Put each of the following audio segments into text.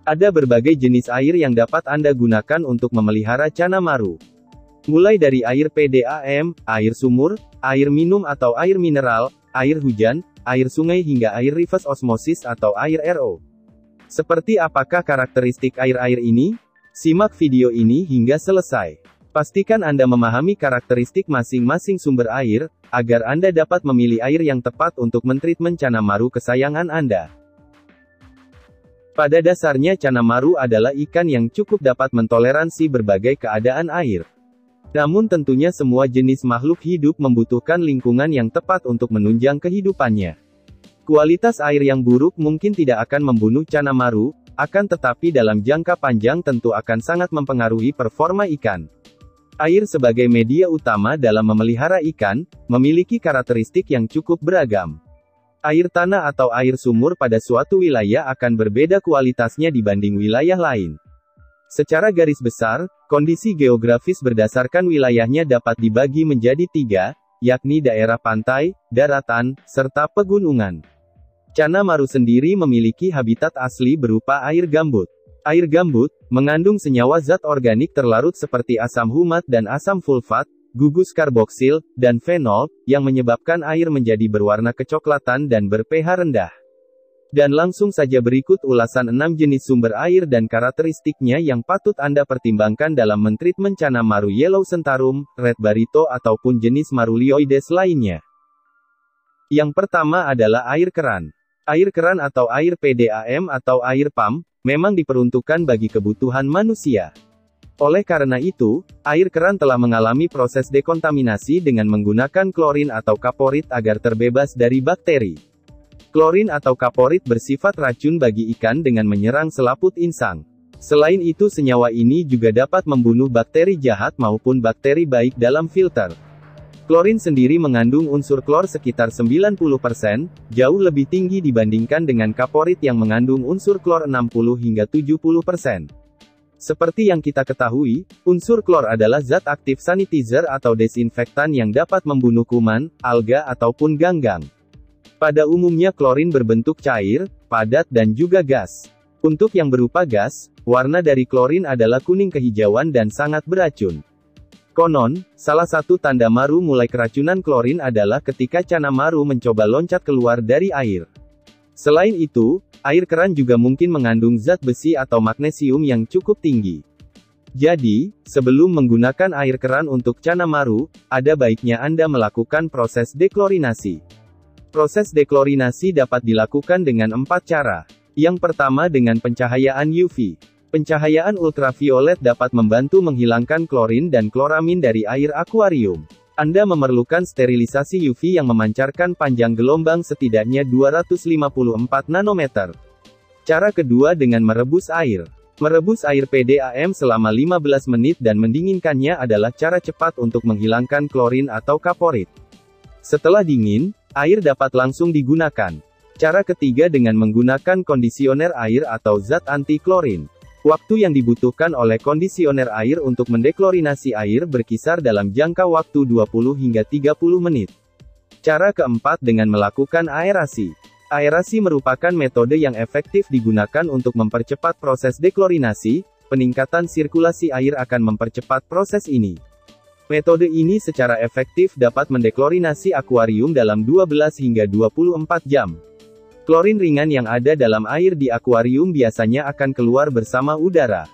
Ada berbagai jenis air yang dapat Anda gunakan untuk memelihara Cana Maru. Mulai dari air PDAM, air sumur, air minum atau air mineral, air hujan, air sungai hingga air reverse osmosis atau air RO. Seperti apakah karakteristik air-air ini? Simak video ini hingga selesai. Pastikan Anda memahami karakteristik masing-masing sumber air, agar Anda dapat memilih air yang tepat untuk mentreatment Cana Maru kesayangan Anda. Pada dasarnya Cana Maru adalah ikan yang cukup dapat mentoleransi berbagai keadaan air. Namun tentunya semua jenis makhluk hidup membutuhkan lingkungan yang tepat untuk menunjang kehidupannya. Kualitas air yang buruk mungkin tidak akan membunuh Cana Maru, akan tetapi dalam jangka panjang tentu akan sangat mempengaruhi performa ikan. Air sebagai media utama dalam memelihara ikan, memiliki karakteristik yang cukup beragam. Air tanah atau air sumur pada suatu wilayah akan berbeda kualitasnya dibanding wilayah lain. Secara garis besar, kondisi geografis berdasarkan wilayahnya dapat dibagi menjadi 3, yakni daerah pantai, daratan, serta pegunungan. Cana Maru sendiri memiliki habitat asli berupa air gambut. Air gambut mengandung senyawa zat organik terlarut seperti asam humat dan asam fulfat, gugus karboksil, dan fenol, yang menyebabkan air menjadi berwarna kecoklatan dan ber-pH rendah. Dan langsung saja berikut ulasan 6 jenis sumber air dan karakteristiknya yang patut Anda pertimbangkan dalam mentreatment Cana Maru Yellow Centaurum, Red Barito ataupun jenis Marulioides lainnya. Yang pertama adalah air keran. Air keran atau air PDAM atau air PAM, memang diperuntukkan bagi kebutuhan manusia. Oleh karena itu, air keran telah mengalami proses dekontaminasi dengan menggunakan klorin atau kaporit agar terbebas dari bakteri. Klorin atau kaporit bersifat racun bagi ikan dengan menyerang selaput insang. Selain itu senyawa ini juga dapat membunuh bakteri jahat maupun bakteri baik dalam filter. Klorin sendiri mengandung unsur klor sekitar 90%, jauh lebih tinggi dibandingkan dengan kaporit yang mengandung unsur klor 60 hingga 70%. Seperti yang kita ketahui, unsur klor adalah zat aktif sanitizer atau desinfektan yang dapat membunuh kuman, alga ataupun ganggang. Pada umumnya klorin berbentuk cair, padat dan juga gas. Untuk yang berupa gas, warna dari klorin adalah kuning kehijauan dan sangat beracun. Konon, salah satu tanda Maru mulai keracunan klorin adalah ketika Cana Maru mencoba loncat keluar dari air. Selain itu, air keran juga mungkin mengandung zat besi atau magnesium yang cukup tinggi. Jadi, sebelum menggunakan air keran untuk Cana Maru, ada baiknya Anda melakukan proses deklorinasi. Proses deklorinasi dapat dilakukan dengan 4 cara. Yang pertama dengan pencahayaan UV. Pencahayaan ultraviolet dapat membantu menghilangkan klorin dan kloramin dari air akuarium. Anda memerlukan sterilisasi UV yang memancarkan panjang gelombang setidaknya 254 nanometer. Cara kedua dengan merebus air. Merebus air PDAM selama 15 menit dan mendinginkannya adalah cara cepat untuk menghilangkan klorin atau kaporit. Setelah dingin, air dapat langsung digunakan. Cara ketiga dengan menggunakan kondisioner air atau zat anti-klorin. Waktu yang dibutuhkan oleh kondisioner air untuk mendeklorinasi air berkisar dalam jangka waktu 20 hingga 30 menit. Cara keempat dengan melakukan aerasi. Aerasi merupakan metode yang efektif digunakan untuk mempercepat proses deklorinasi. Peningkatan sirkulasi air akan mempercepat proses ini. Metode ini secara efektif dapat mendeklorinasi akuarium dalam 12 hingga 24 jam. Klorin ringan yang ada dalam air di akuarium biasanya akan keluar bersama udara.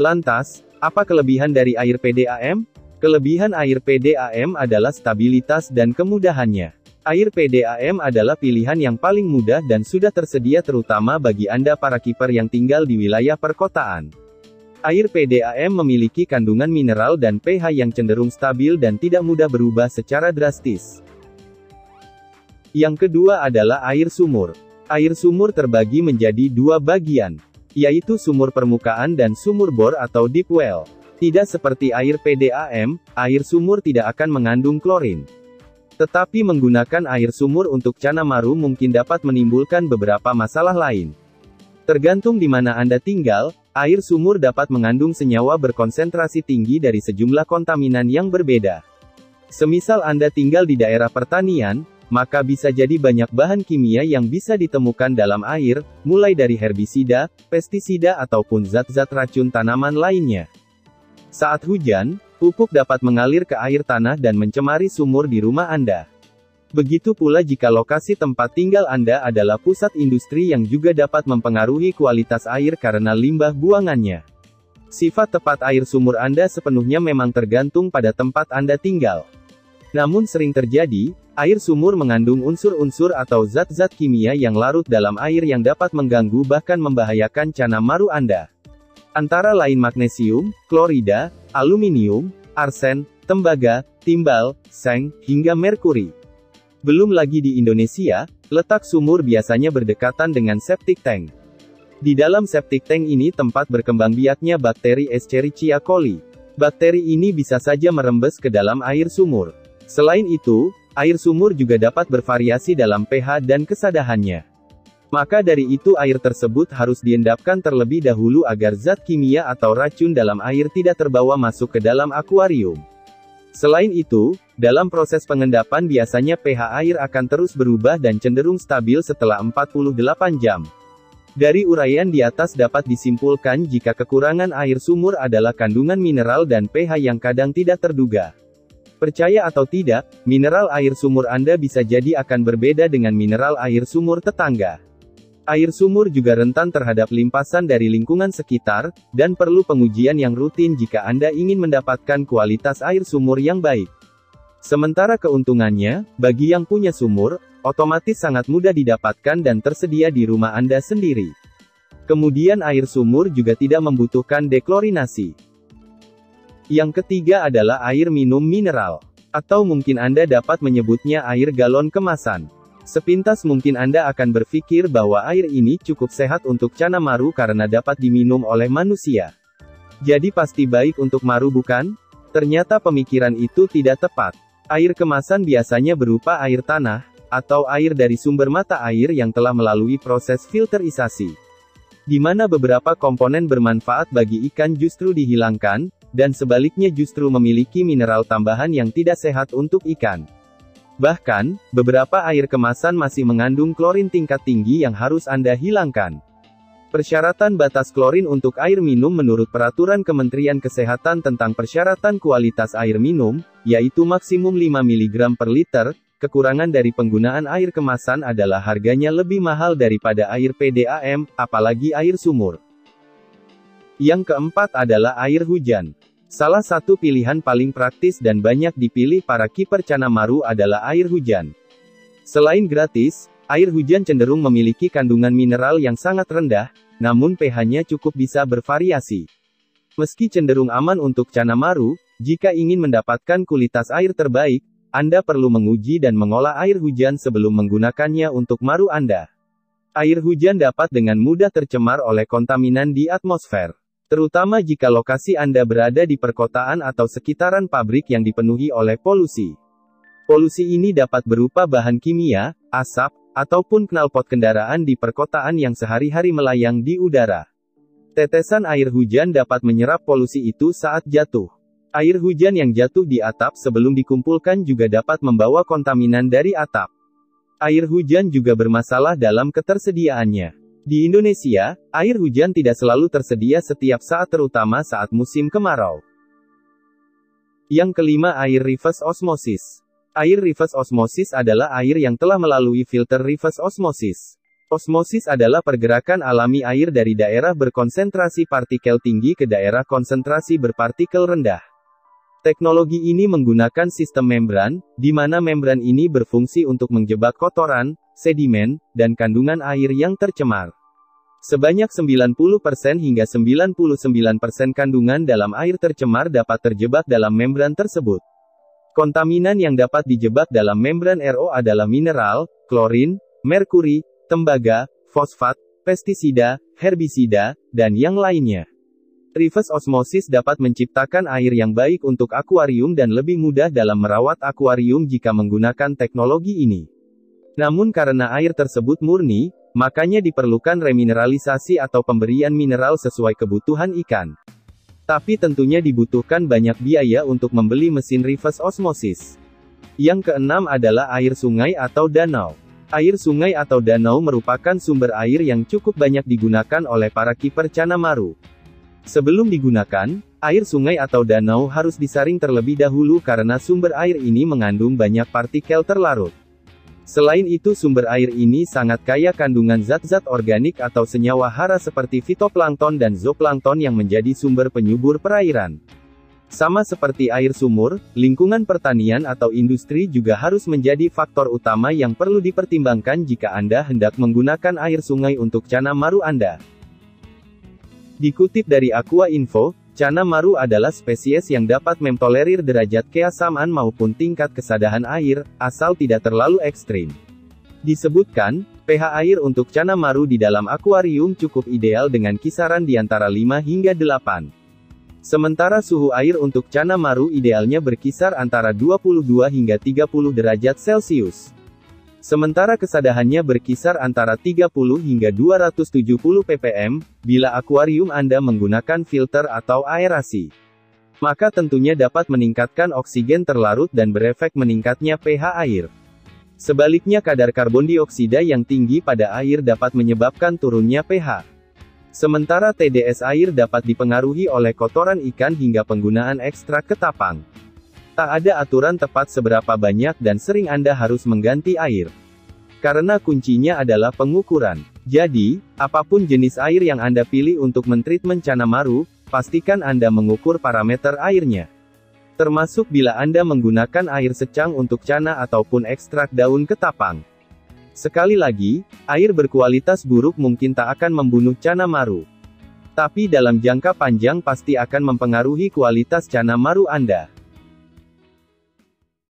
Lantas, apa kelebihan dari air PDAM? Kelebihan air PDAM adalah stabilitas dan kemudahannya. Air PDAM adalah pilihan yang paling mudah dan sudah tersedia terutama bagi Anda para kiper yang tinggal di wilayah perkotaan. Air PDAM memiliki kandungan mineral dan pH yang cenderung stabil dan tidak mudah berubah secara drastis. Yang kedua adalah air sumur. Air sumur terbagi menjadi 2 bagian, yaitu sumur permukaan dan sumur bor atau deep well. Tidak seperti air PDAM, air sumur tidak akan mengandung klorin. Tetapi menggunakan air sumur untuk Cana Maru mungkin dapat menimbulkan beberapa masalah lain. Tergantung di mana Anda tinggal, air sumur dapat mengandung senyawa berkonsentrasi tinggi dari sejumlah kontaminan yang berbeda. Semisal Anda tinggal di daerah pertanian, maka bisa jadi banyak bahan kimia yang bisa ditemukan dalam air, mulai dari herbisida, pestisida ataupun zat-zat racun tanaman lainnya. Saat hujan, pupuk dapat mengalir ke air tanah dan mencemari sumur di rumah Anda. Begitu pula jika lokasi tempat tinggal Anda adalah pusat industri yang juga dapat mempengaruhi kualitas air karena limbah buangannya. Sifat tepat air sumur Anda sepenuhnya memang tergantung pada tempat Anda tinggal. Namun sering terjadi, air sumur mengandung unsur-unsur atau zat-zat kimia yang larut dalam air yang dapat mengganggu bahkan membahayakan cana maru Anda. Antara lain magnesium, klorida, aluminium, arsen, tembaga, timbal, seng, hingga merkuri. Belum lagi di Indonesia, letak sumur biasanya berdekatan dengan septic tank. Di dalam septic tank ini tempat berkembang biaknya bakteri Escherichia coli. Bakteri ini bisa saja merembes ke dalam air sumur. Selain itu, air sumur juga dapat bervariasi dalam pH dan kesadahannya. Maka dari itu air tersebut harus diendapkan terlebih dahulu agar zat kimia atau racun dalam air tidak terbawa masuk ke dalam akuarium. Selain itu, dalam proses pengendapan biasanya pH air akan terus berubah dan cenderung stabil setelah 48 jam. Dari uraian di atas dapat disimpulkan jika kekurangan air sumur adalah kandungan mineral dan pH yang kadang tidak terduga. Percaya atau tidak, mineral air sumur Anda bisa jadi akan berbeda dengan mineral air sumur tetangga. Air sumur juga rentan terhadap limpasan dari lingkungan sekitar, dan perlu pengujian yang rutin jika Anda ingin mendapatkan kualitas air sumur yang baik. Sementara keuntungannya, bagi yang punya sumur, otomatis sangat mudah didapatkan dan tersedia di rumah Anda sendiri. Kemudian air sumur juga tidak membutuhkan deklorinasi. Yang ketiga adalah air minum mineral. Atau mungkin Anda dapat menyebutnya air galon kemasan. Sepintas mungkin Anda akan berpikir bahwa air ini cukup sehat untuk cana maru karena dapat diminum oleh manusia. Jadi pasti baik untuk maru bukan? Ternyata pemikiran itu tidak tepat. Air kemasan biasanya berupa air tanah, atau air dari sumber mata air yang telah melalui proses filterisasi. Di mana beberapa komponen bermanfaat bagi ikan justru dihilangkan, dan sebaliknya justru memiliki mineral tambahan yang tidak sehat untuk ikan. Bahkan, beberapa air kemasan masih mengandung klorin tingkat tinggi yang harus Anda hilangkan. Persyaratan batas klorin untuk air minum menurut Peraturan Kementerian Kesehatan tentang Persyaratan Kualitas Air Minum, yaitu maksimum 5 mg per liter, kekurangan dari penggunaan air kemasan adalah harganya lebih mahal daripada air PDAM, apalagi air sumur. Yang keempat adalah air hujan. Salah satu pilihan paling praktis dan banyak dipilih para kiper cana maru adalah air hujan. Selain gratis, air hujan cenderung memiliki kandungan mineral yang sangat rendah, namun pH-nya cukup bisa bervariasi. Meski cenderung aman untuk cana maru, jika ingin mendapatkan kualitas air terbaik, Anda perlu menguji dan mengolah air hujan sebelum menggunakannya untuk maru Anda. Air hujan dapat dengan mudah tercemar oleh kontaminan di atmosfer. Terutama jika lokasi Anda berada di perkotaan atau sekitaran pabrik yang dipenuhi oleh polusi. Polusi ini dapat berupa bahan kimia, asap, ataupun knalpot kendaraan di perkotaan yang sehari-hari melayang di udara. Tetesan air hujan dapat menyerap polusi itu saat jatuh. Air hujan yang jatuh di atap sebelum dikumpulkan juga dapat membawa kontaminan dari atap. Air hujan juga bermasalah dalam ketersediaannya. Di Indonesia, air hujan tidak selalu tersedia setiap saat terutama saat musim kemarau. Yang kelima air reverse osmosis. Air reverse osmosis adalah air yang telah melalui filter reverse osmosis. Osmosis adalah pergerakan alami air dari daerah berkonsentrasi partikel tinggi ke daerah konsentrasi berpartikel rendah. Teknologi ini menggunakan sistem membran, di mana membran ini berfungsi untuk menjebak kotoran, sedimen, dan kandungan air yang tercemar. Sebanyak 90% hingga 99% kandungan dalam air tercemar dapat terjebak dalam membran tersebut. Kontaminan yang dapat dijebak dalam membran RO adalah mineral, klorin, merkuri, tembaga, fosfat, pestisida, herbisida, dan yang lainnya. Reverse osmosis dapat menciptakan air yang baik untuk akuarium dan lebih mudah dalam merawat akuarium jika menggunakan teknologi ini. Namun karena air tersebut murni, makanya diperlukan remineralisasi atau pemberian mineral sesuai kebutuhan ikan. Tapi tentunya dibutuhkan banyak biaya untuk membeli mesin reverse osmosis. Yang keenam adalah air sungai atau danau. Air sungai atau danau merupakan sumber air yang cukup banyak digunakan oleh para kiper Channa Maru. Sebelum digunakan, air sungai atau danau harus disaring terlebih dahulu karena sumber air ini mengandung banyak partikel terlarut. Selain itu sumber air ini sangat kaya kandungan zat-zat organik atau senyawa hara seperti fitoplankton dan zooplankton yang menjadi sumber penyubur perairan. Sama seperti air sumur, lingkungan pertanian atau industri juga harus menjadi faktor utama yang perlu dipertimbangkan jika Anda hendak menggunakan air sungai untuk Channa Maru Anda. Dikutip dari Aqua Info, Channa Maru adalah spesies yang dapat mentolerir derajat keasaman maupun tingkat kesadahan air, asal tidak terlalu ekstrim. Disebutkan, pH air untuk Channa Maru di dalam akuarium cukup ideal dengan kisaran di antara 5 hingga 8. Sementara suhu air untuk Channa Maru idealnya berkisar antara 22 hingga 30 derajat Celcius. Sementara kesadahannya berkisar antara 30 hingga 270 ppm, bila akuarium Anda menggunakan filter atau aerasi. Maka tentunya dapat meningkatkan oksigen terlarut dan berefek meningkatnya pH air. Sebaliknya kadar karbon dioksida yang tinggi pada air dapat menyebabkan turunnya pH. Sementara TDS air dapat dipengaruhi oleh kotoran ikan hingga penggunaan ekstrak ketapang. Tak ada aturan tepat seberapa banyak dan sering Anda harus mengganti air. Karena kuncinya adalah pengukuran. Jadi, apapun jenis air yang Anda pilih untuk mentreatment Channa Maru, pastikan Anda mengukur parameter airnya. Termasuk bila Anda menggunakan air secang untuk Channa ataupun ekstrak daun ketapang. Sekali lagi, air berkualitas buruk mungkin tak akan membunuh Channa Maru. Tapi dalam jangka panjang pasti akan mempengaruhi kualitas Channa Maru Anda.